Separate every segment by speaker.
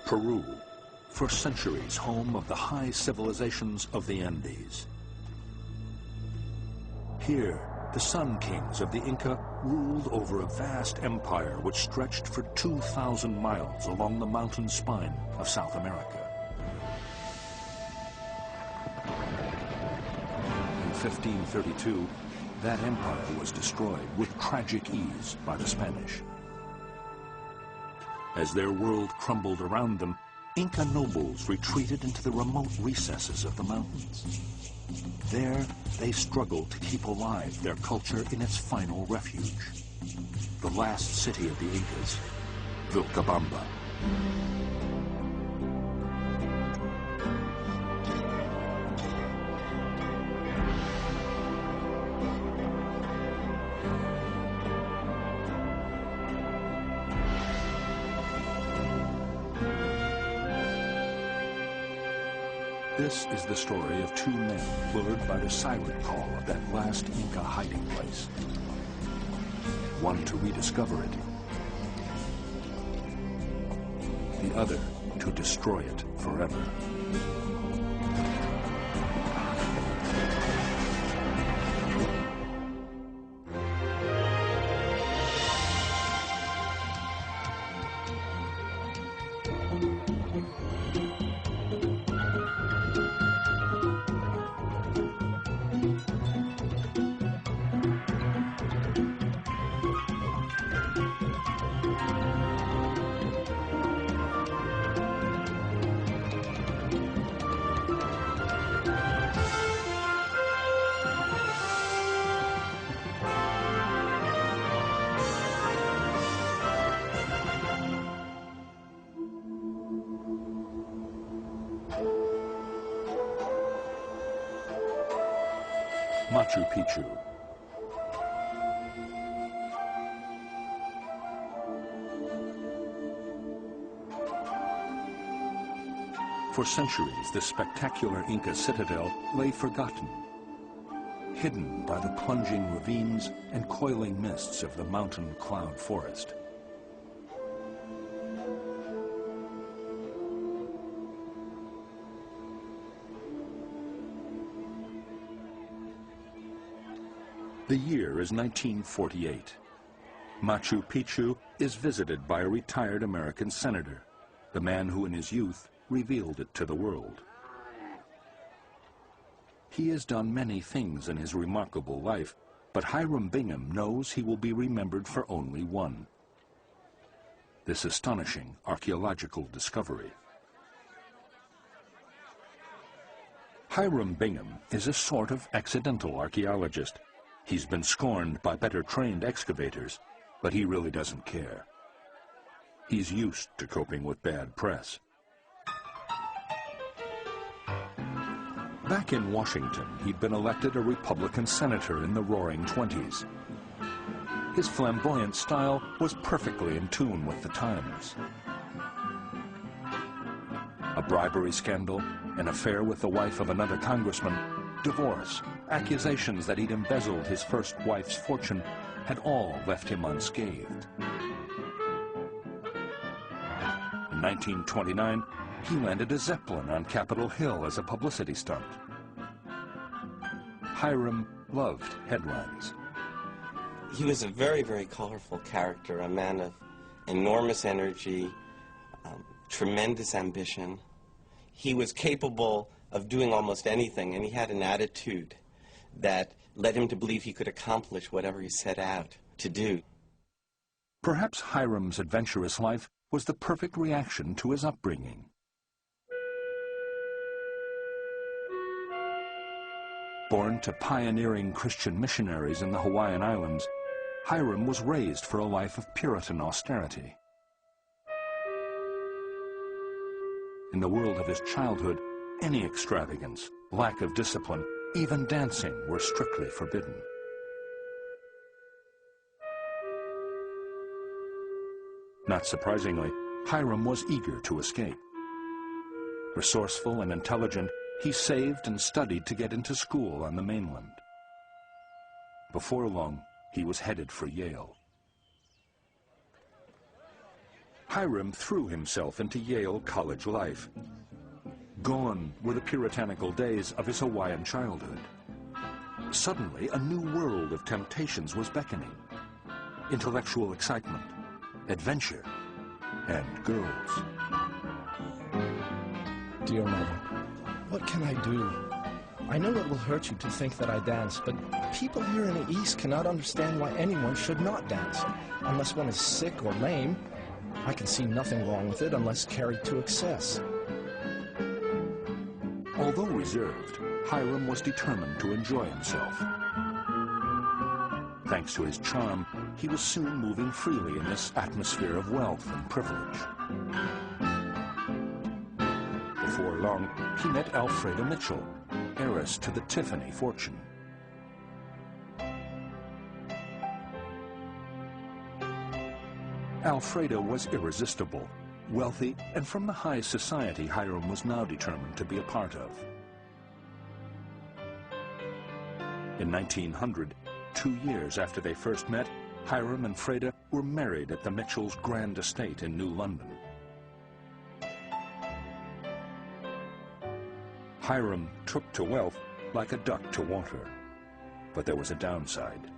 Speaker 1: Peru, for centuries home of the high civilizations of the Andes. Here, the Sun Kings of the Inca ruled over a vast empire which stretched for 2,000 miles along the mountain spine of South America. In 1532, that empire was destroyed with tragic ease by the Spanish. As their world crumbled around them, Inca nobles retreated into the remote recesses of the mountains. There, they struggled to keep alive their culture in its final refuge, the last city of the Incas, Vilcabamba. This is the story of two men lured by the siren call of that last Inca hiding place. One to rediscover it, the other to destroy it forever. Machu Picchu. For centuries, this spectacular Inca citadel lay forgotten, hidden by the plunging ravines and coiling mists of the mountain cloud forest. The year is 1948. Machu Picchu is visited by a retired American senator, the man who in his youth revealed it to the world. He has done many things in his remarkable life, but Hiram Bingham knows he will be remembered for only one: this astonishing archaeological discovery. Hiram Bingham is a sort of accidental archaeologist. He's been scorned by better trained excavators, but he really doesn't care. He's used to coping with bad press. Back in Washington, he'd been elected a Republican senator in the Roaring '20s. His flamboyant style was perfectly in tune with the times. A bribery scandal, an affair with the wife of another congressman, divorce, accusations that he'd embezzled his first wife's fortune had all left him unscathed. In 1929, he landed a Zeppelin on Capitol Hill as a publicity stunt. Hiram loved headlines.
Speaker 2: He was a very, very colorful character, a man of enormous energy, tremendous ambition. He was capable of doing almost anything, and he had an attitude that led him to believe he could accomplish whatever he set out to do.
Speaker 1: Perhaps Hiram's adventurous life was the perfect reaction to his upbringing. Born to pioneering Christian missionaries in the Hawaiian Islands, Hiram was raised for a life of Puritan austerity. In the world of his childhood, any extravagance, lack of discipline, even dancing were strictly forbidden. Not surprisingly, Hiram was eager to escape. Resourceful and intelligent, he saved and studied to get into school on the mainland. Before long, he was headed for Yale. Hiram threw himself into Yale college life. Gone were the puritanical days of his Hawaiian childhood. Suddenly, a new world of temptations was beckoning. Intellectual excitement, adventure, and girls.
Speaker 3: Dear Mother, what can I do? I know it will hurt you to think that I dance, but people here in the East cannot understand why anyone should not dance, unless one is sick or lame. I can see nothing wrong with it unless carried to excess.
Speaker 1: Although reserved, Hiram was determined to enjoy himself. Thanks to his charm, he was soon moving freely in this atmosphere of wealth and privilege. Before long, he met Alfreda Mitchell, heiress to the Tiffany fortune. Alfreda was irresistible, wealthy, and from the high society Hiram was now determined to be a part of. In 1900, 2 years after they first met, Hiram and Freda were married at the Mitchells' grand estate in New London. Hiram took to wealth like a duck to water, but there was a downside.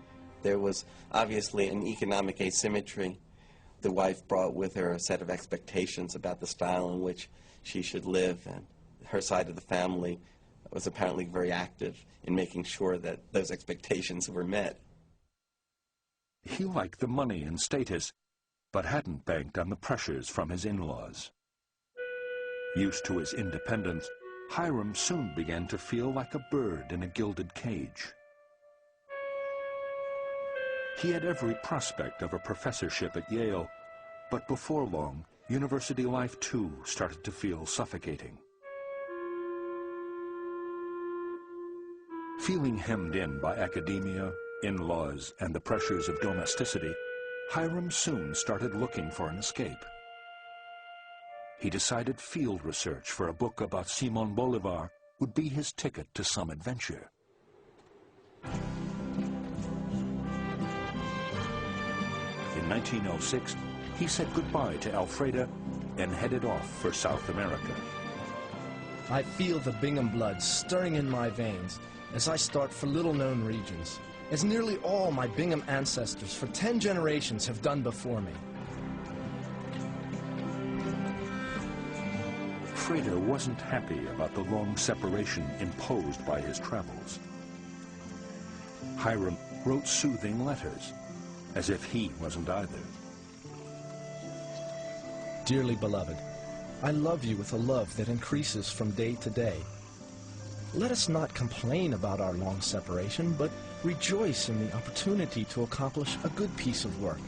Speaker 2: There was obviously an economic asymmetry. The wife brought with her a set of expectations about the style in which she should live, and her side of the family was apparently very active in making sure that those expectations were met.
Speaker 1: He liked the money and status, but hadn't banked on the pressures from his in-laws. Used to his independence, Hiram soon began to feel like a bird in a gilded cage. He had every prospect of a professorship at Yale, but before long, university life too started to feel suffocating. Feeling hemmed in by academia, in-laws, and the pressures of domesticity, Hiram soon started looking for an escape. He decided field research for a book about Simón Bolívar would be his ticket to some adventure. In 1906, he said goodbye to Alfreda and headed off for South America.
Speaker 3: I feel the Bingham blood stirring in my veins as I start for little-known regions, as nearly all my Bingham ancestors for 10 generations have done before me.
Speaker 1: Freda wasn't happy about the long separation imposed by his travels. Hiram wrote soothing letters, as if he wasn't either.
Speaker 3: Dearly beloved, I love you with a love that increases from day to day. Let us not complain about our long separation, but rejoice in the opportunity to accomplish a good piece of work.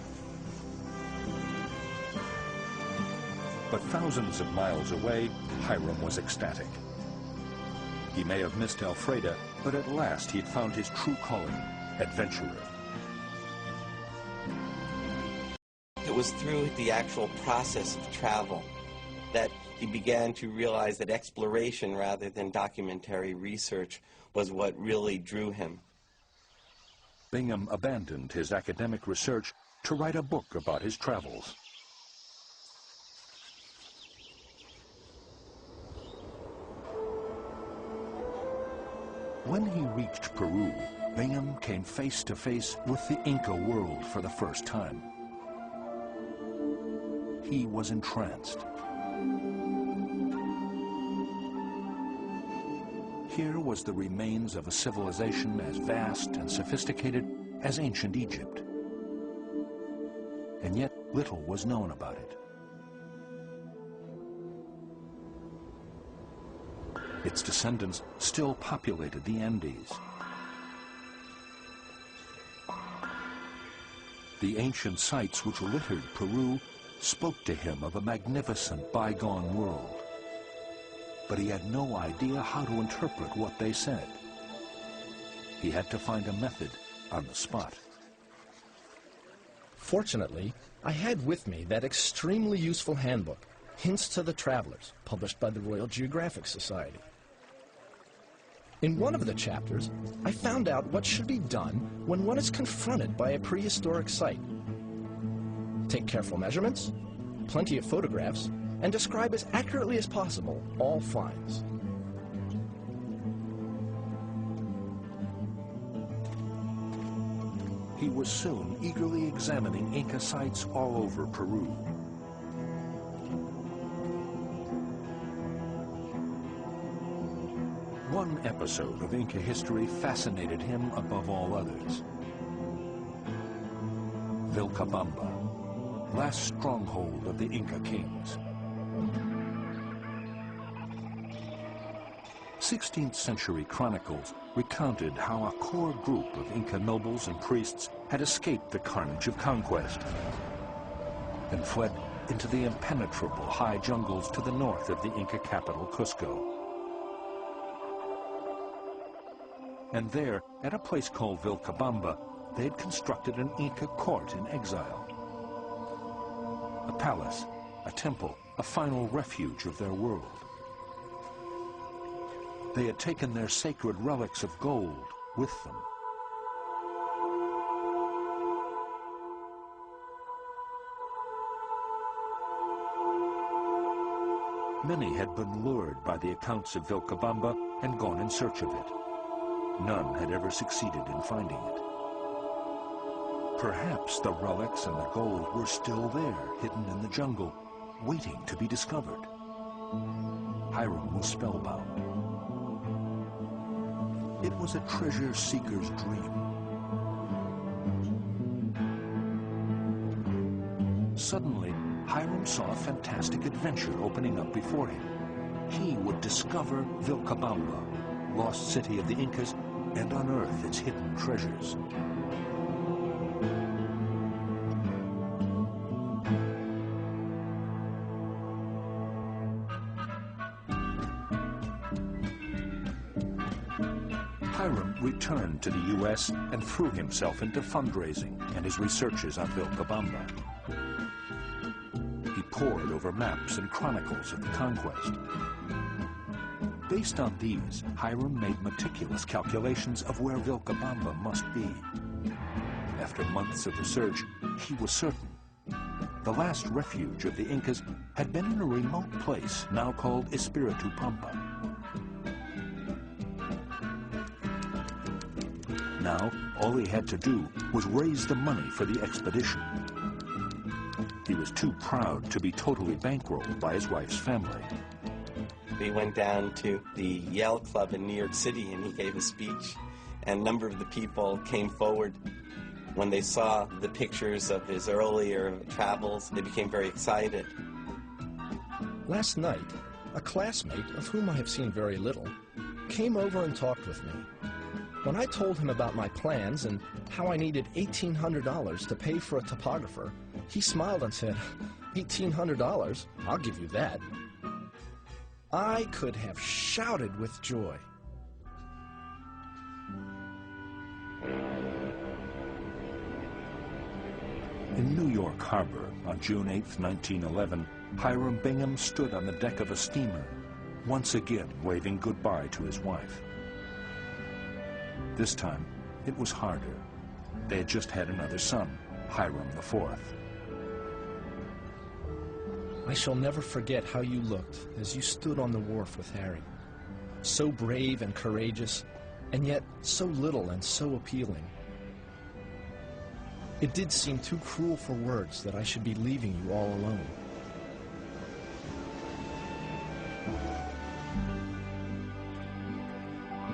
Speaker 1: But thousands of miles away, Hiram was ecstatic. He may have missed Alfreda, but at last he had found his true calling, adventurer.
Speaker 2: It was through the actual process of travel that he began to realize that exploration rather than documentary research was what really drew him.
Speaker 1: Bingham abandoned his academic research to write a book about his travels. When he reached Peru, Bingham came face to face with the Inca world for the first time. He was entranced. Here was the remains of a civilization as vast and sophisticated as ancient Egypt. And yet little was known about it. Its descendants still populated the Andes. The ancient sites which littered Peru spoke to him of a magnificent bygone world. But he had no idea how to interpret what they said. He had to find a method on the spot.
Speaker 3: Fortunately, I had with me that extremely useful handbook, Hints to the Travelers, published by the Royal Geographic Society. In one of the chapters, I found out what should be done when one is confronted by a prehistoric site. Take careful measurements, plenty of photographs, and describe as accurately as possible all finds.
Speaker 1: He was soon eagerly examining Inca sites all over Peru. One episode of Inca history fascinated him above all others. Vilcabamba, last stronghold of the Inca kings. 16th century chronicles recounted how a core group of Inca nobles and priests had escaped the carnage of conquest and fled into the impenetrable high jungles to the north of the Inca capital, Cusco. And there, at a place called Vilcabamba, they had constructed an Inca court in exile. A palace, a temple, a final refuge of their world. They had taken their sacred relics of gold with them. Many had been lured by the accounts of Vilcabamba and gone in search of it. None had ever succeeded in finding it. Perhaps the relics and the gold were still there, hidden in the jungle, waiting to be discovered. Hiram was spellbound. It was a treasure seeker's dream. Suddenly, Hiram saw a fantastic adventure opening up before him. He would discover Vilcabamba, lost city of the Incas, and unearth its hidden treasures. Hiram returned to the U.S. and threw himself into fundraising and his researches on Vilcabamba. He pored over maps and chronicles of the conquest. Based on these, Hiram made meticulous calculations of where Vilcabamba must be. After months of research, he was certain. The last refuge of the Incas had been in a remote place now called Espiritu Pampa. Now, all he had to do was raise the money for the expedition. He was too proud to be totally bankrolled by his wife's family.
Speaker 2: We went down to the Yale Club in New York City and he gave a speech, and a number of the people came forward. When they saw the pictures of his earlier travels, they became very excited.
Speaker 3: Last night, a classmate, of whom I have seen very little, came over and talked with me. When I told him about my plans and how I needed $1,800 to pay for a topographer, he smiled and said, $1,800? I'll give you that. I could have shouted with joy.
Speaker 1: In New York Harbor on June 8, 1911, Hiram Bingham stood on the deck of a steamer, once again waving goodbye to his wife. This time, it was harder. They had just had another son, Hiram IV.
Speaker 3: I shall never forget how you looked as you stood on the wharf with Harry. So brave and courageous, and yet so little and so appealing. It did seem too cruel for words that I should be leaving you all alone.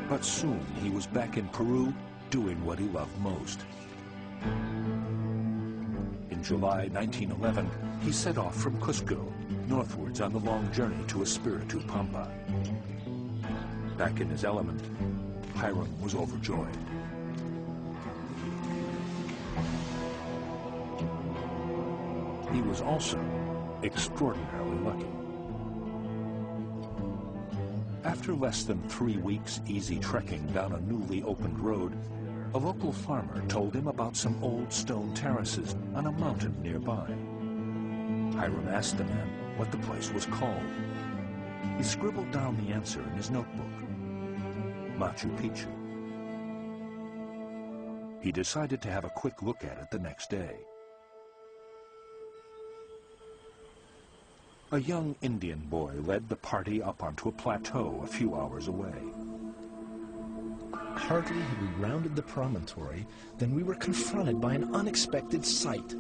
Speaker 1: But soon he was back in Peru doing what he loved most. In July 1911, he set off from Cusco, northwards on the long journey to Espiritu Pampa. Back in his element, Hiram was overjoyed. He was also extraordinarily lucky. After less than 3 weeks easy trekking down a newly opened road, a local farmer told him about some old stone terraces on a mountain nearby. Hiram asked the man what the place was called. He scribbled down the answer in his notebook: Machu Picchu. He decided to have a quick look at it the next day. A young Indian boy led the party up onto a plateau a few hours away.
Speaker 3: Hardly had we rounded the promontory than we were confronted by an unexpected sight.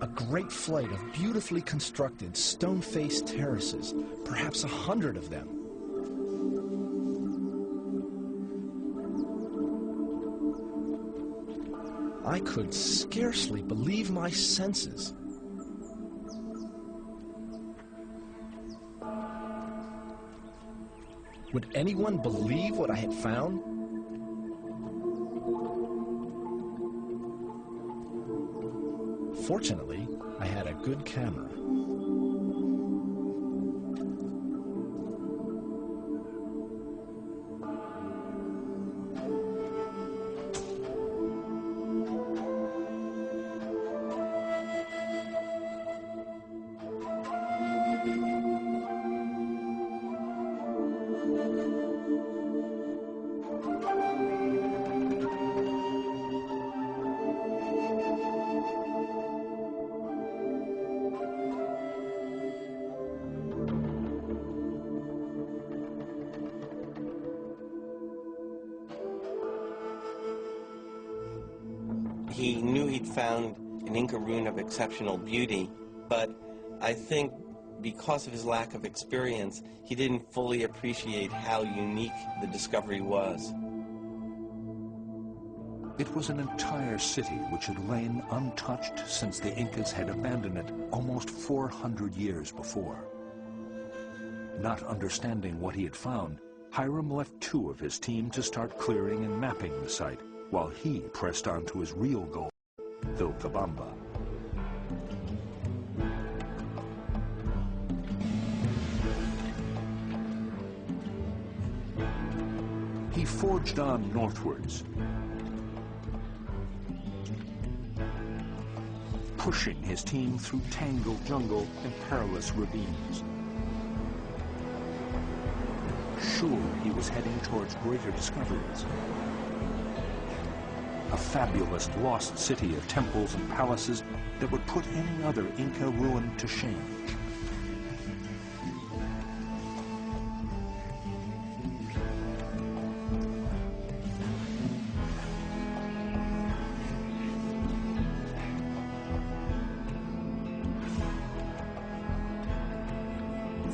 Speaker 3: A great flight of beautifully constructed stone-faced terraces, perhaps 100 of them. I could scarcely believe my senses. Would anyone believe what I had found? Fortunately, I had a good camera.
Speaker 2: He knew he'd found an Inca ruin of exceptional beauty, but I think because of his lack of experience, he didn't fully appreciate how unique the discovery was.
Speaker 1: It was an entire city which had lain untouched since the Incas had abandoned it almost 400 years before. Not understanding what he had found, Hiram left 2 of his team to start clearing and mapping the site, while he pressed on to his real goal, Vilcabamba. He forged on northwards, pushing his team through tangled jungle and perilous ravines. Sure, he was heading towards greater discoveries. A fabulous lost city of temples and palaces that would put any other Inca ruin to shame.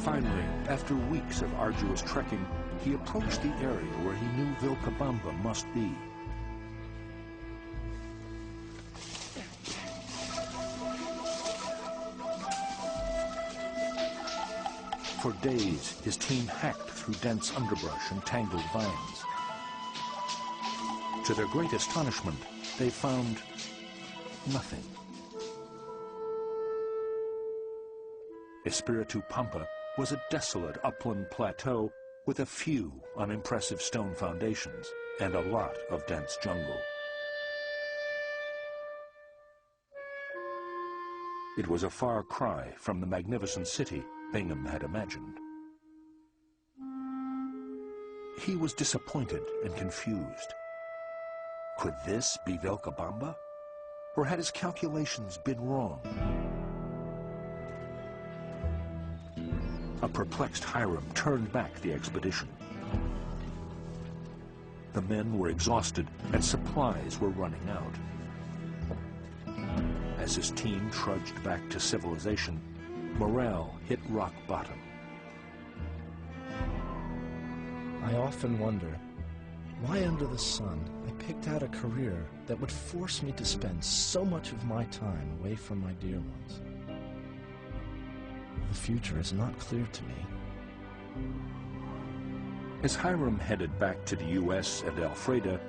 Speaker 1: Finally, after weeks of arduous trekking, he approached the area where he knew Vilcabamba must be. For days, his team hacked through dense underbrush and tangled vines. To their great astonishment, they found nothing. Espiritu Pampa was a desolate upland plateau with a few unimpressive stone foundations and a lot of dense jungle. It was a far cry from the magnificent city Bingham had imagined. He was disappointed and confused. Could this be Vilcabamba? Or had his calculations been wrong? A perplexed Hiram turned back the expedition. The men were exhausted and supplies were running out. As his team trudged back to civilization, morale hit rock bottom.
Speaker 3: I often wonder, why under the sun I picked out a career that would force me to spend so much of my time away from my dear ones. The future is not clear to me.
Speaker 1: As Hiram headed back to the U.S. and Alfreda,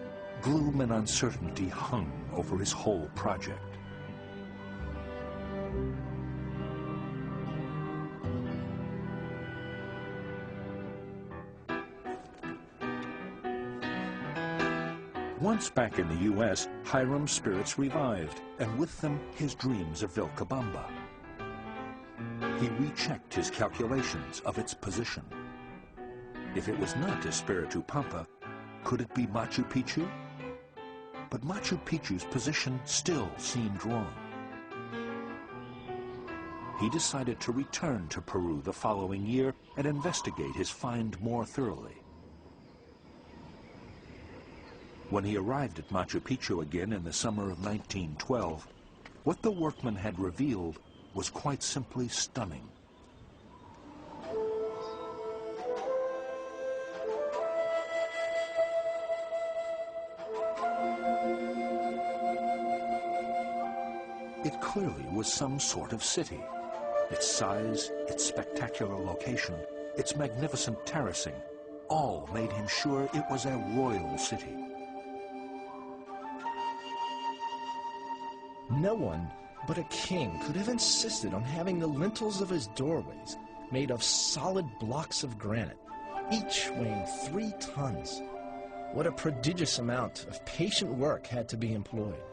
Speaker 1: gloom and uncertainty hung over his whole project. Once back in the U.S., Hiram's spirits revived, and with them his dreams of Vilcabamba. He rechecked his calculations of its position. If it was not Espiritu Pampa, could it be Machu Picchu? But Machu Picchu's position still seemed wrong. he decided to return to Peru the following year and investigate his find more thoroughly. When he arrived at Machu Picchu again in the summer of 1912, what the workman had revealed was quite simply stunning. It clearly was some sort of city. Its size, its spectacular location, its magnificent terracing, all made him sure it was a royal city.
Speaker 3: No one but a king could have insisted on having the lintels of his doorways made of solid blocks of granite, each weighing 3 tons. What a prodigious amount of patient work had to be employed.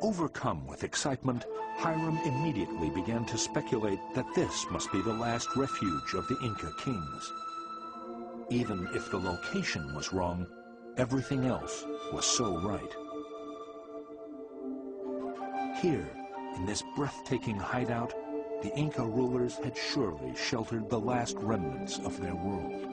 Speaker 1: Overcome with excitement, Hiram immediately began to speculate that this must be the last refuge of the Inca kings. Even if the location was wrong, everything else was so right. Here, in this breathtaking hideout, the Inca rulers had surely sheltered the last remnants of their world.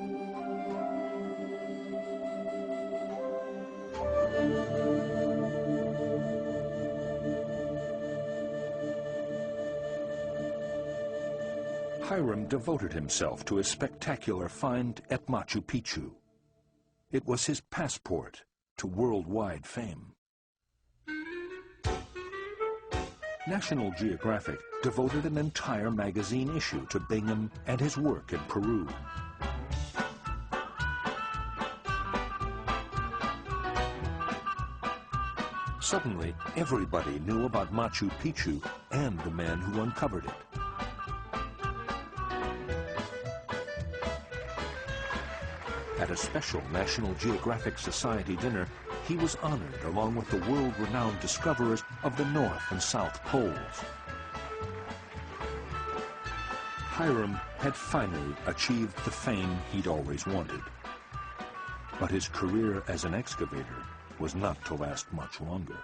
Speaker 1: Hiram devoted himself to his spectacular find at Machu Picchu. It was his passport to worldwide fame. National Geographic devoted an entire magazine issue to Bingham and his work in Peru. Suddenly, everybody knew about Machu Picchu and the man who uncovered it. At a special National Geographic Society dinner, he was honored along with the world-renowned discoverers of the North and South Poles. Hiram had finally achieved the fame he'd always wanted. But his career as an excavator was not to last much longer.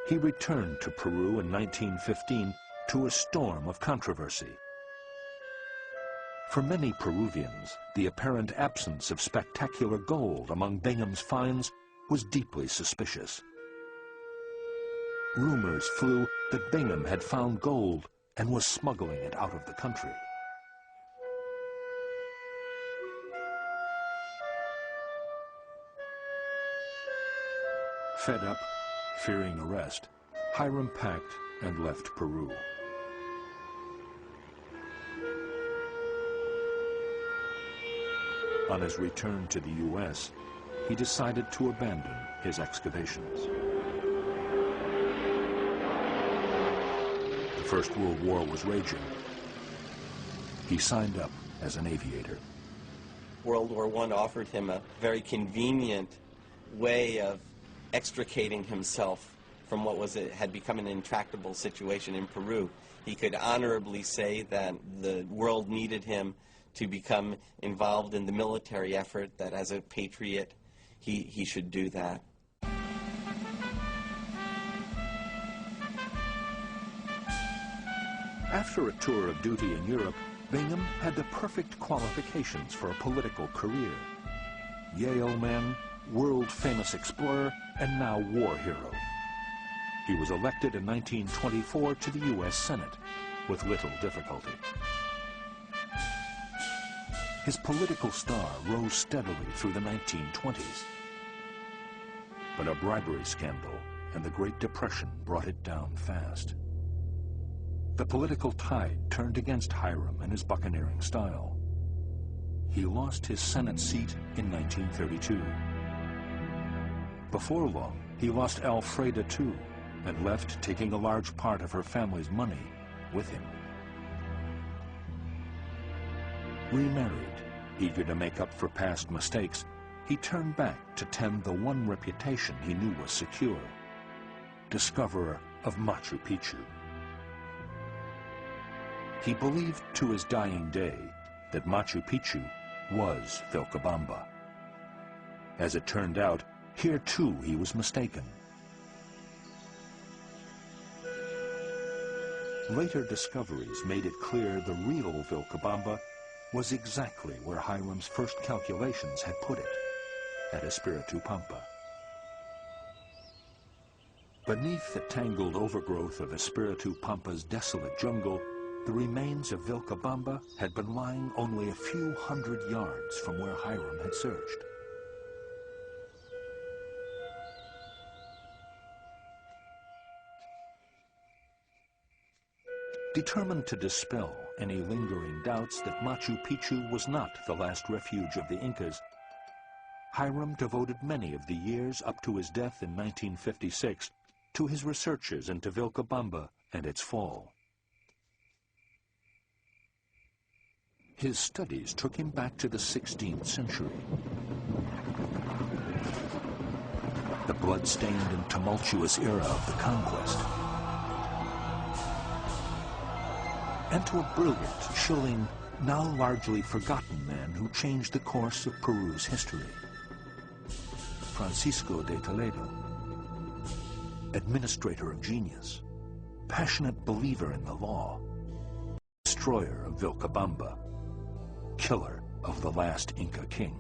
Speaker 1: He returned to Peru in 1915 to a storm of controversy. For many Peruvians, the apparent absence of spectacular gold among Bingham's finds was deeply suspicious. Rumors flew that Bingham had found gold and was smuggling it out of the country. Fed up, fearing arrest, Hiram packed and left Peru. On his return to the U.S., he decided to abandon his excavations. The First World War was raging. He signed up as an aviator.
Speaker 2: World War I offered him a very convenient way of extricating himself from what had become an intractable situation in Peru. He could honorably say that the world needed him to become involved in the military effort, that as a patriot, he should do that.
Speaker 1: After a tour of duty in Europe, Bingham had the perfect qualifications for a political career. Yale man, world-famous explorer, and now war hero. He was elected in 1924 to the U.S. Senate with little difficulty. His political star rose steadily through the 1920s. But a bribery scandal and the Great Depression brought it down fast. The political tide turned against Hiram and his buccaneering style. He lost his Senate seat in 1932. Before long, he lost Alfreda too, and left taking a large part of her family's money with him. Remarried, eager to make up for past mistakes, he turned back to tend the one reputation he knew was secure: discoverer of Machu Picchu. He believed to his dying day that Machu Picchu was Vilcabamba. As it turned out, here too he was mistaken. Later discoveries made it clear the real Vilcabamba was exactly where Hiram's first calculations had put it, at Espiritu Pampa. Beneath the tangled overgrowth of Espiritu Pampa's desolate jungle, the remains of Vilcabamba had been lying only a few hundred yards from where Hiram had searched. Determined to dispel any lingering doubts that Machu Picchu was not the last refuge of the Incas, Hiram devoted many of the years up to his death in 1956 to his researches into Vilcabamba and its fall. His studies took him back to the 16th century. The blood-stained and tumultuous era of the conquest. And to a brilliant, chilling, now largely forgotten man who changed the course of Peru's history. Francisco de Toledo. Administrator of genius, passionate believer in the law, destroyer of Vilcabamba, killer of the last Inca king.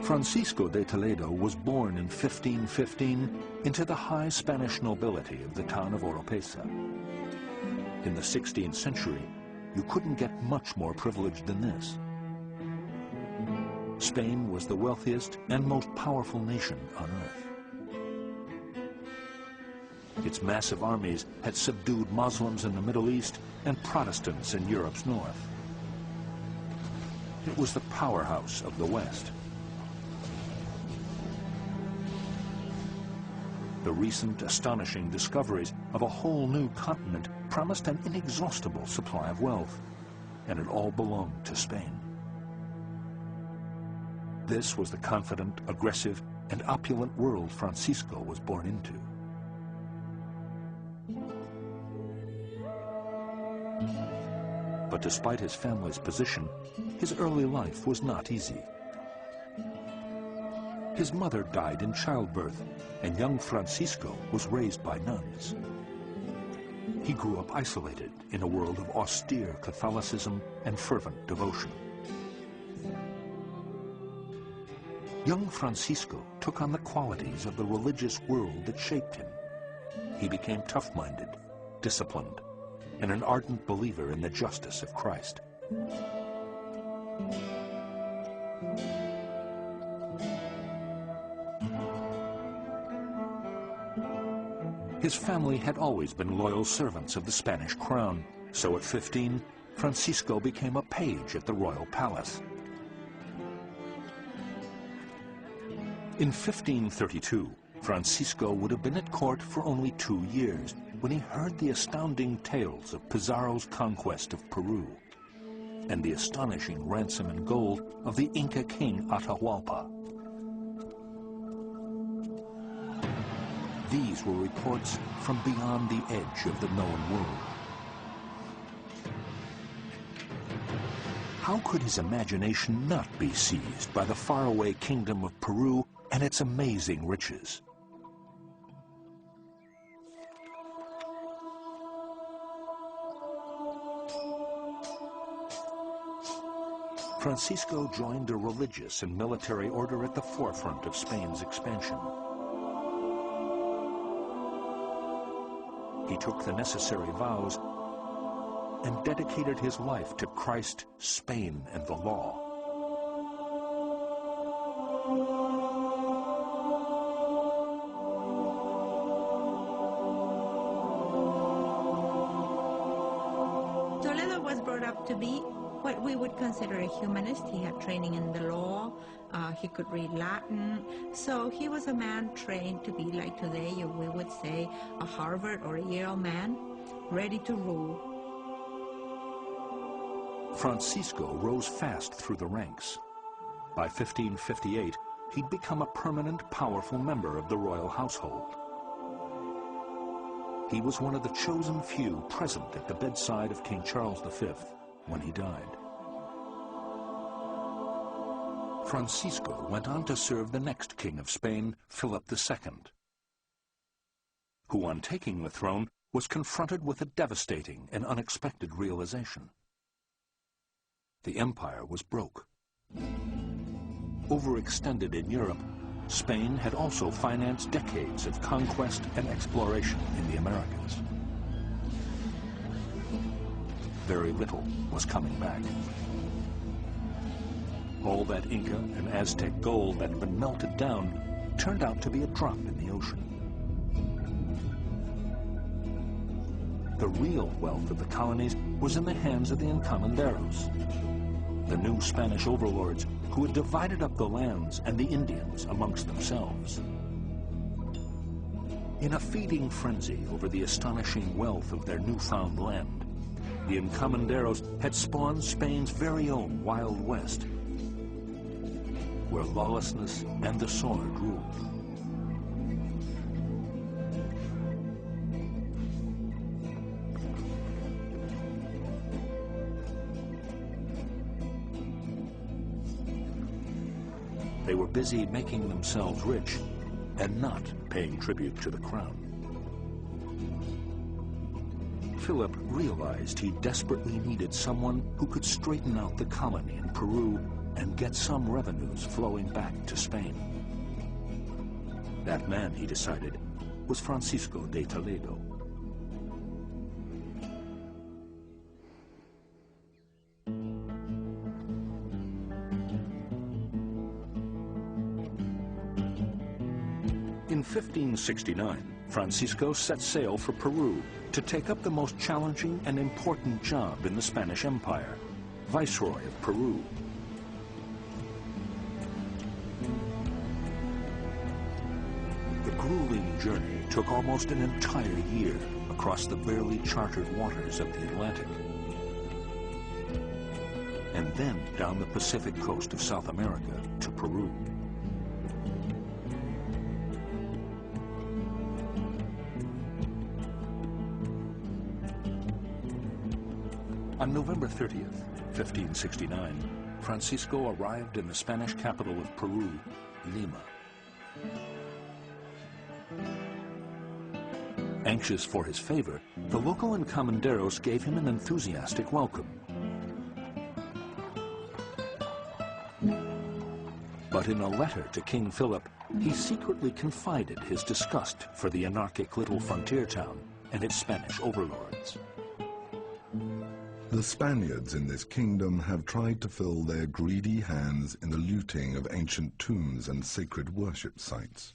Speaker 1: Francisco de Toledo was born in 1515 into the high Spanish nobility of the town of Oropesa. In the 16th century, you couldn't get much more privileged than this. Spain was the wealthiest and most powerful nation on earth. Its massive armies had subdued Muslims in the Middle East and Protestants in Europe's north. It was the powerhouse of the West. The recent astonishing discoveries of a whole new continent promised an inexhaustible supply of wealth, and it all belonged to Spain. This was the confident, aggressive, and opulent world Francisco was born into. But despite his family's position, his early life was not easy. His mother died in childbirth, and young Francisco was raised by nuns. He grew up isolated in a world of austere Catholicism and fervent devotion. Young Francisco took on the qualities of the religious world that shaped him. He became tough-minded, disciplined, and an ardent believer in the justice of Christ. His family had always been loyal servants of the Spanish crown, so at 15, Francisco became a page at the royal palace. In 1532, Francisco would have been at court for only 2 years when he heard the astounding tales of Pizarro's conquest of Peru and the astonishing ransom in gold of the Inca king Atahualpa. These were reports from beyond the edge of the known world. How could his imagination not be seized by the faraway kingdom of Peru and its amazing riches? Francisco joined a religious and military order at the forefront of Spain's expansion. He took the necessary vows and dedicated his life to Christ, Spain, and the law.
Speaker 4: Toledo was brought up to be what we would consider a humanist. He had training in the law, he could read Latin, so he was a man trained to be, like today we would say, a Harvard or a Yale man, ready to rule.
Speaker 1: Francisco rose fast through the ranks. By 1558, he'd become a permanent, powerful member of the royal household. he was one of the chosen few present at the bedside of King Charles V when he died. Francisco went on to serve the next king of Spain, Philip II, who, on taking the throne, was confronted with a devastating and unexpected realization. The empire was broke. Overextended in Europe, Spain had also financed decades of conquest and exploration in the Americas. Very little was coming back. All that Inca and Aztec gold that had been melted down turned out to be a drop in the ocean. The real wealth of the colonies was in the hands of the encomenderos, the new Spanish overlords who had divided up the lands and the Indians amongst themselves. In a feeding frenzy over the astonishing wealth of their newfound land, the encomenderos had spawned Spain's very own Wild West, where lawlessness and the sword ruled. They were busy making themselves rich and not paying tribute to the crown. Philip realized he desperately needed someone who could straighten out the colony in Peru and get some revenues flowing back to Spain. That man, he decided, was Francisco de Toledo. In 1569, Francisco set sail for Peru to take up the most challenging and important job in the Spanish Empire, Viceroy of Peru. The grueling journey took almost an entire year across the barely charted waters of the Atlantic, and then down the Pacific coast of South America to Peru. On November 30th, 1569, Francisco arrived in the Spanish capital of Peru, Lima. Anxious for his favor, the local encomenderos gave him an enthusiastic welcome. But in a letter to King Philip, he secretly confided his disgust for the anarchic little frontier town and its Spanish overlords.
Speaker 5: The Spaniards in this kingdom have tried to fill their greedy hands in the looting of ancient tombs and sacred worship sites,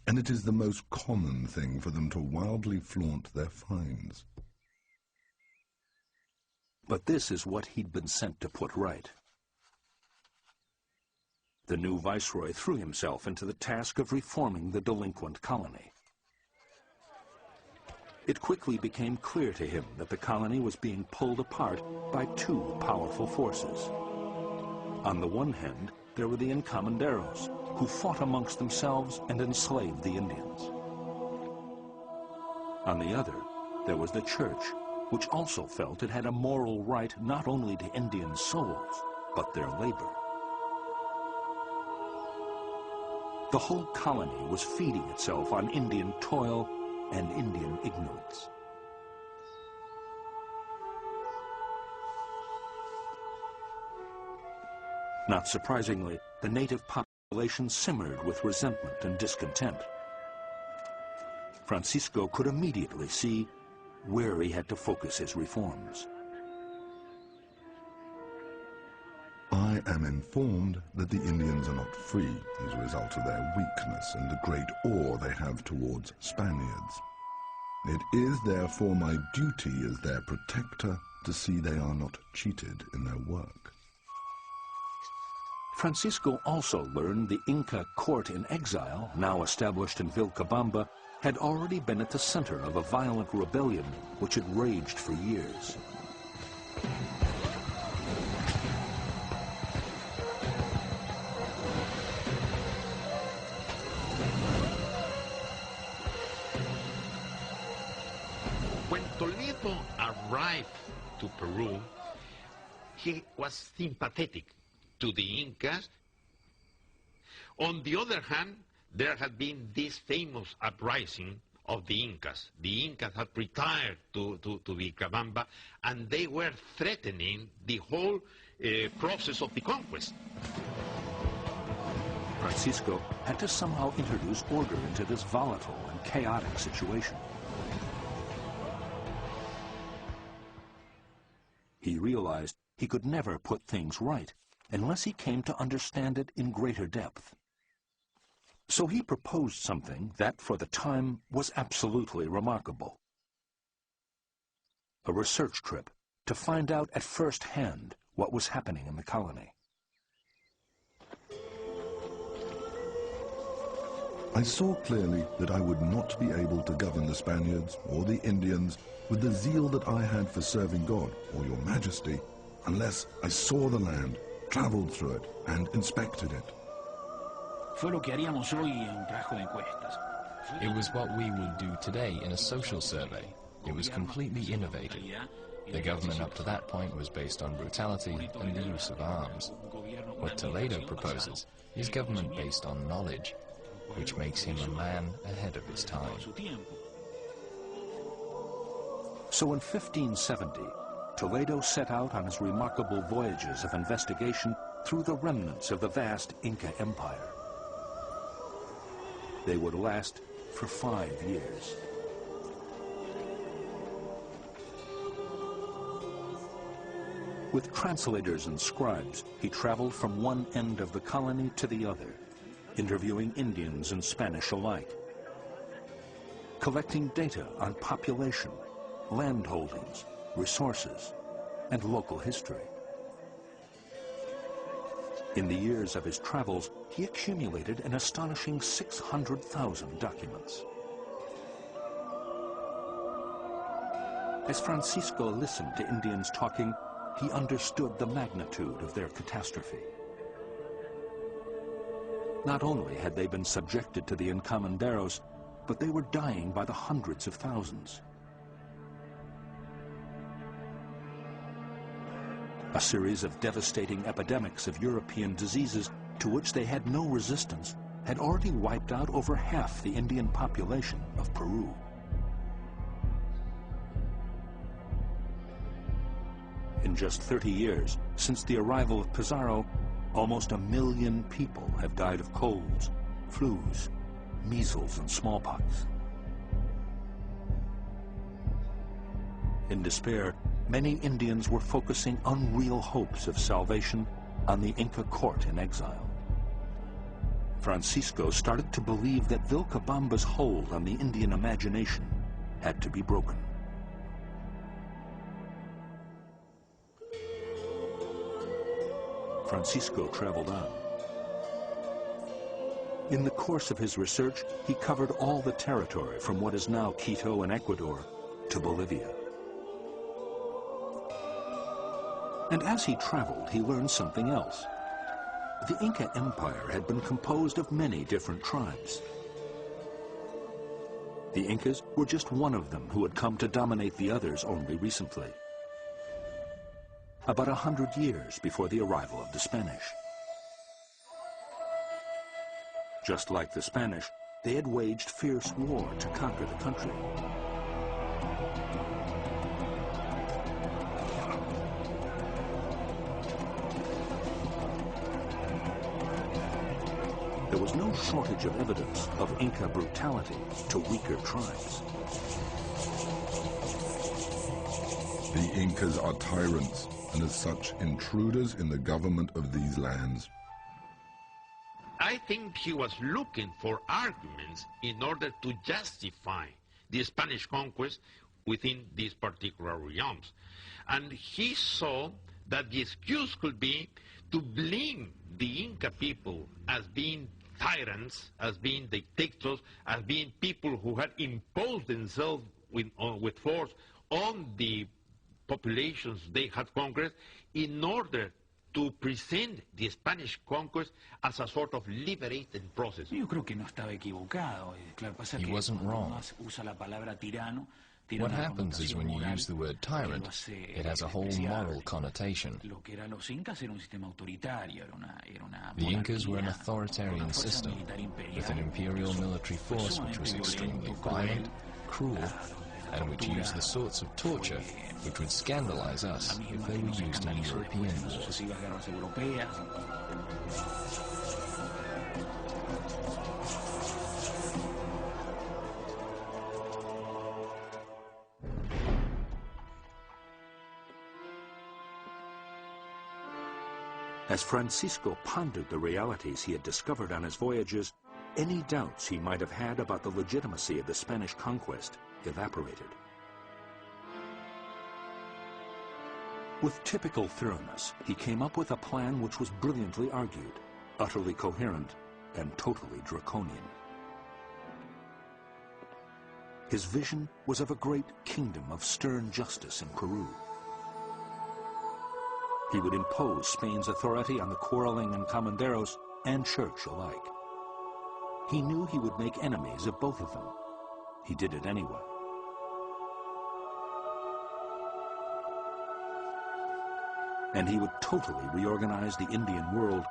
Speaker 5: and it is the most common thing for them to wildly flaunt their finds.
Speaker 1: But this is what he'd been sent to put right. The new viceroy threw himself into the task of reforming the delinquent colony. It quickly became clear to him that the colony was being pulled apart by two powerful forces. On the one hand, there were the encomenderos, who fought amongst themselves and enslaved the Indians. On the other, there was the church, which also felt it had a moral right not only to Indian souls, but their labor. The whole colony was feeding itself on Indian toil and Indian ignorance. Not surprisingly, the native population simmered with resentment and discontent. Francisco could immediately see where he had to focus his reforms.
Speaker 5: I am informed that the Indians are not free as a result of their weakness and the great awe they have towards Spaniards. It is therefore my duty as their protector to see they are not cheated in their work.
Speaker 1: Francisco also learned the Inca court in exile, now established in Vilcabamba, had already been at the center of a violent rebellion which had raged for years.
Speaker 6: Francisco arrived to Peru, he was sympathetic to the Incas. On the other hand, there had been this famous uprising of the Incas. The Incas had retired to Vilcabamba, and they were threatening the whole process of the conquest.
Speaker 1: Francisco had to somehow introduce order into this volatile and chaotic situation. He realized he could never put things right unless he came to understand it in greater depth. So he proposed something that, for the time, was absolutely remarkable. A research trip to find out at first hand what was happening in the colony.
Speaker 5: I saw clearly that I would not be able to govern the Spaniards or the Indians with the zeal that I had for serving God or your Majesty unless I saw the land, traveled through it, and inspected it.
Speaker 7: It was what we would do today in a social survey. It was completely innovative. The government up to that point was based on brutality and the use of arms. What Toledo proposes is government based on knowledge, which makes him a man ahead of his time.
Speaker 1: So in 1570, Toledo set out on his remarkable voyages of investigation through the remnants of the vast Inca Empire. They would last for 5 years. With translators and scribes, he traveled from one end of the colony to the other, interviewing Indians and Spanish alike, collecting data on population, land holdings, resources, and local history. In the years of his travels, he accumulated an astonishing 600,000 documents. As Francisco listened to Indians talking, he understood the magnitude of their catastrophe. Not only had they been subjected to the encomenderos, but they were dying by the hundreds of thousands. A series of devastating epidemics of European diseases to which they had no resistance had already wiped out over half the Indian population of Peru. In just 30 years, since the arrival of Pizarro, almost 1 million people have died of colds, flus, measles, and smallpox. In despair, many Indians were focusing unreal hopes of salvation on the Inca court in exile. Francisco started to believe that Vilcabamba's hold on the Indian imagination had to be broken. Francisco traveled on. In the course of his research, he covered all the territory from what is now Quito in Ecuador to Bolivia. And as he traveled, he learned something else. The Inca Empire had been composed of many different tribes. The Incas were just one of them who had come to dominate the others only recently, about 100 years before the arrival of the Spanish. Just like the Spanish, they had waged fierce war to conquer the country. There was no shortage of evidence of Inca brutality to weaker tribes.
Speaker 5: The Incas are tyrants, and as such, intruders in the government of these lands.
Speaker 6: I think he was looking for arguments in order to justify the Spanish conquest within these particular realms. And he saw that the excuse could be to blame the Inca people as being tyrants, as being dictators, as being people who had imposed themselves with force on the populations they had conquered, in order to present the Spanish conquest as a sort of liberating process.
Speaker 7: He wasn't wrong. What happens is when you use the word tyrant, it has a whole moral connotation. The Incas were an authoritarian system, with an imperial military force which was extremely violent, cruel, and which used the sorts of torture which would scandalize us if they were used in European wars.
Speaker 1: As Francisco pondered the realities he had discovered on his voyages, any doubts he might have had about the legitimacy of the Spanish conquest evaporated. With typical thoroughness, he came up with a plan which was brilliantly argued, utterly coherent, and totally draconian. His vision was of a great kingdom of stern justice in Peru. He would impose Spain's authority on the quarreling encomenderos and church alike. He knew he would make enemies of both of them. He did it anyway. And he would totally reorganize the Indian world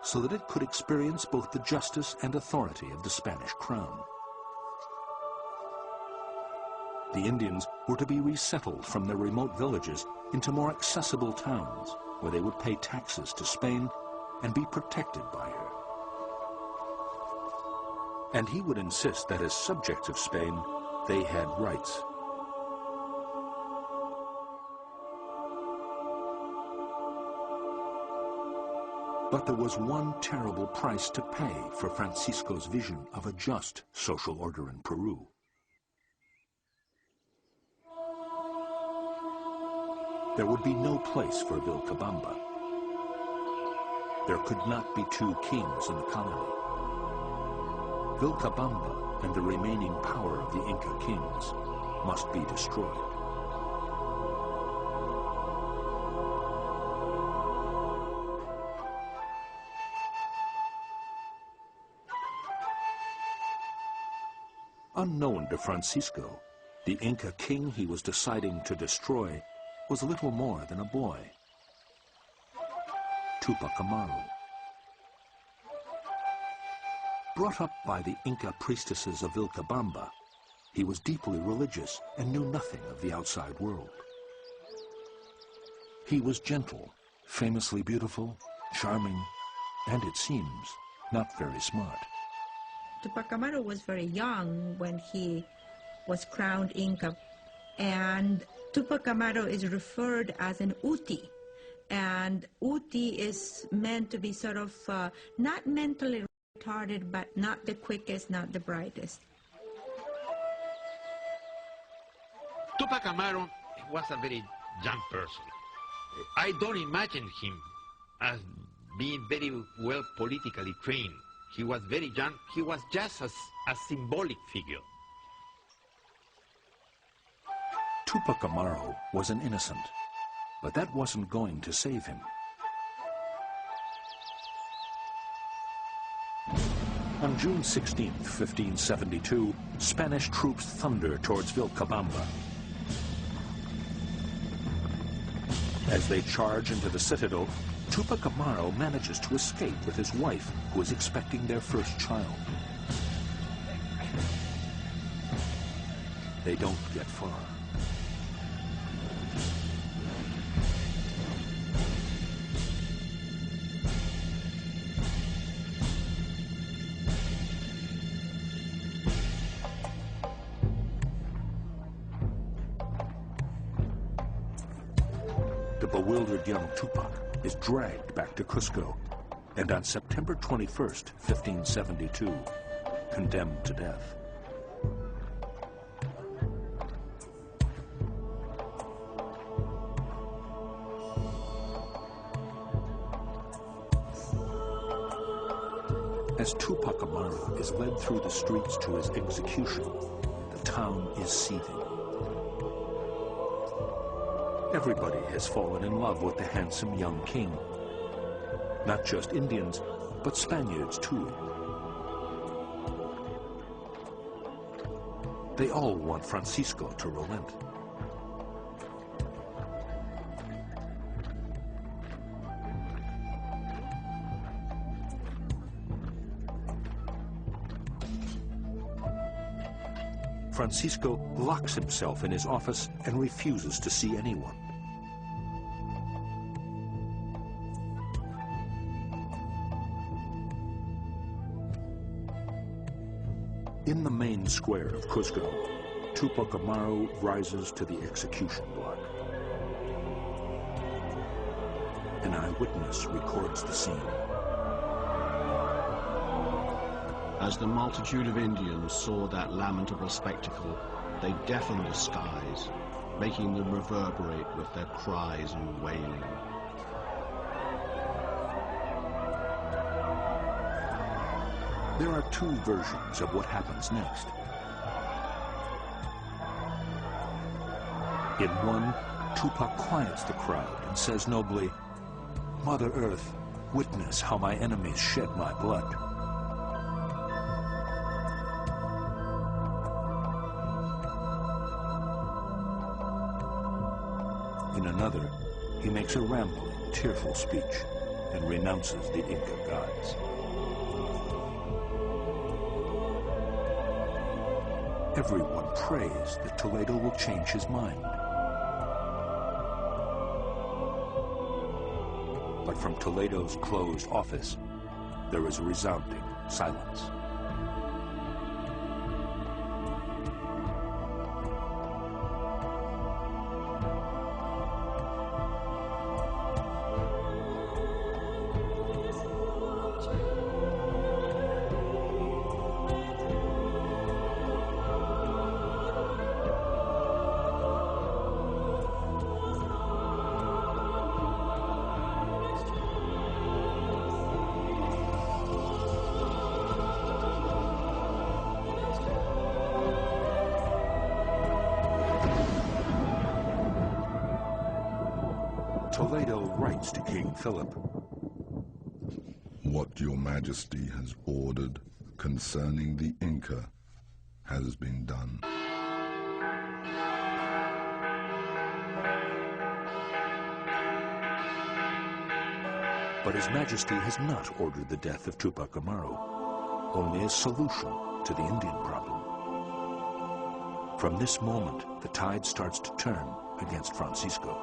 Speaker 1: so that it could experience both the justice and authority of the Spanish crown. The Indians were to be resettled from their remote villages into more accessible towns, where they would pay taxes to Spain and be protected by her. And he would insist that as subjects of Spain, they had rights. But there was one terrible price to pay for Francisco's vision of a just social order in Peru. There would be no place for Vilcabamba. There could not be two kings in the colony. Vilcabamba and the remaining power of the Inca kings must be destroyed. Unknown to Francisco, the Inca king he was deciding to destroy was little more than a boy, Tupac Amaru. Brought up by the Inca priestesses of Vilcabamba, he was deeply religious and knew nothing of the outside world. He was gentle, famously beautiful, charming, and, it seems, not very smart.
Speaker 4: Tupac Amaru was very young when he was crowned Inca, and Tupac Amaru is referred as an uti, and uti is meant to be sort of not mentally retarded, but not the quickest, not the brightest.
Speaker 6: Tupac Amaru was a very young person. I don't imagine him as being very well politically trained. He was very young. He was just a symbolic figure.
Speaker 1: Tupac Amaru was an innocent, but that wasn't going to save him. On June 16, 1572, Spanish troops thunder towards Vilcabamba. As they charge into the citadel, Tupac Amaru manages to escape with his wife, who is expecting their first child. They don't get far. The bewildered young Tupac is dragged back to Cusco, and on September 21st, 1572, condemned to death. As Tupac Amaru is led through the streets to his execution, the town is seething. Everybody has fallen in love with the handsome young king. Not just Indians, but Spaniards too. They all want Francisco to relent. Francisco locks himself in his office and refuses to see anyone. In the main square of Cuzco, Tupac Amaru rises to the execution block. An eyewitness records the scene.
Speaker 8: As the multitude of Indians saw that lamentable spectacle, they deafened the skies, making them reverberate with their cries and wailing.
Speaker 1: There are two versions of what happens next. In one, Tupac quiets the crowd and says nobly, "Mother Earth, witness how my enemies shed my blood." In another, he makes a rambling, tearful speech and renounces the Inca gods. Everyone prays that Toledo will change his mind. But from Toledo's closed office, there is a resounding silence. Toledo writes to King Philip,
Speaker 5: "What your majesty has ordered concerning the Inca has been done."
Speaker 1: But His Majesty has not ordered the death of Tupac Amaru, only a solution to the Indian problem. From this moment, the tide starts to turn against Francisco.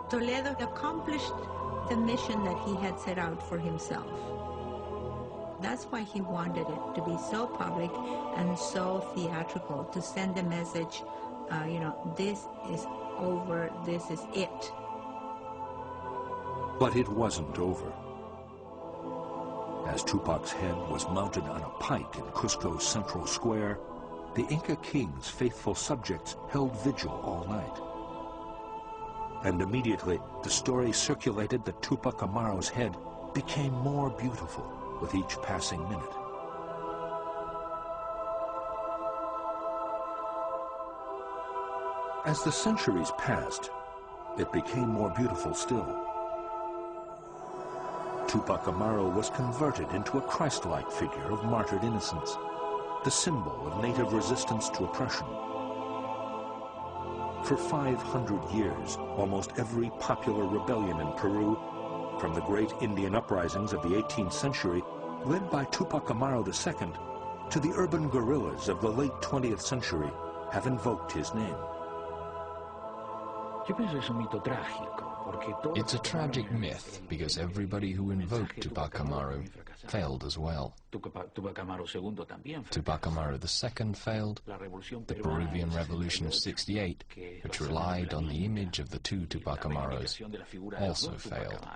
Speaker 4: Toledo accomplished the mission that he had set out for himself. That's why he wanted it to be so public and so theatrical, to send the message, this is over, this is it.
Speaker 1: But it wasn't over. As Tupac's head was mounted on a pike in Cusco's central square, the Inca king's faithful subjects held vigil all night. And immediately, the story circulated that Tupac Amaru's head became more beautiful with each passing minute. As the centuries passed, it became more beautiful still. Tupac Amaru was converted into a Christ-like figure of martyred innocence, the symbol of native resistance to oppression. For 500 years, almost every popular rebellion in Peru, from the great Indian uprisings of the 18th century, led by Tupac Amaru II, to the urban guerrillas of the late 20th century, have invoked his name.
Speaker 7: It's a tragic myth because everybody who invoked Tupac Amaru failed as well. Tupac Amaru II failed. The Peruvian Revolution of '68, which relied on the image of the two Tupac Amarus, also failed.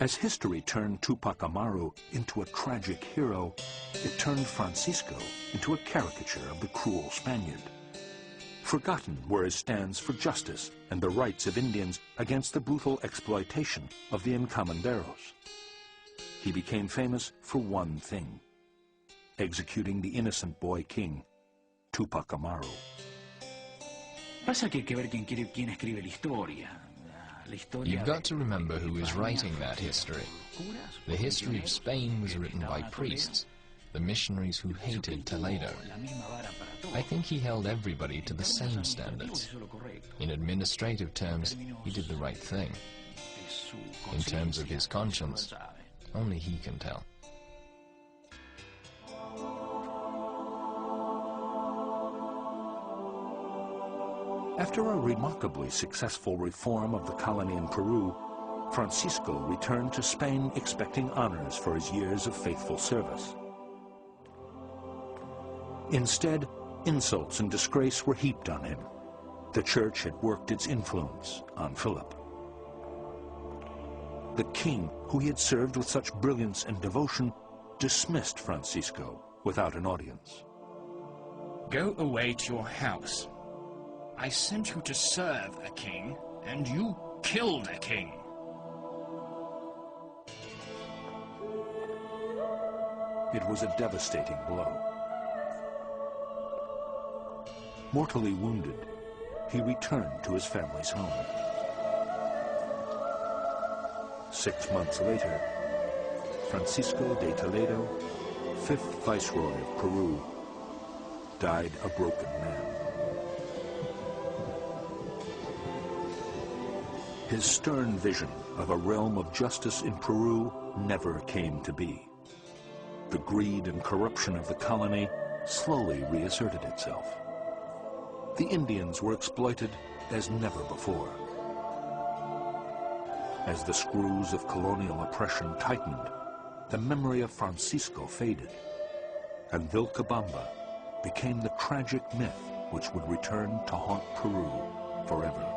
Speaker 1: As history turned Tupac Amaru into a tragic hero, it turned Francisco into a caricature of the cruel Spaniard. Forgotten were his stands for justice and the rights of Indians against the brutal exploitation of the encomenderos. He became famous for one thing: executing the innocent boy king, Tupac Amaru.
Speaker 9: Pasa que hay que ver quién escribe la historia.
Speaker 7: You've got to remember who is writing that history. The history of Spain was written by priests, the missionaries who hated Toledo. I think he held everybody to the same standards. In administrative terms, he did the right thing. In terms of his conscience, only he can tell.
Speaker 1: After a remarkably successful reform of the colony in Peru, Francisco returned to Spain expecting honors for his years of faithful service. Instead, insults and disgrace were heaped on him. The church had worked its influence on Philip. The king, who he had served with such brilliance and devotion, dismissed Francisco without an audience.
Speaker 9: Go away to your house. I sent you to serve a king, and you killed a king.
Speaker 1: It was a devastating blow. Mortally wounded, he returned to his family's home. 6 months later, Francisco de Toledo, 5th Viceroy of Peru, died a broken man. His stern vision of a realm of justice in Peru never came to be. The greed and corruption of the colony slowly reasserted itself. The Indians were exploited as never before. As the screws of colonial oppression tightened, the memory of Francisco faded, and Vilcabamba became the tragic myth which would return to haunt Peru forever.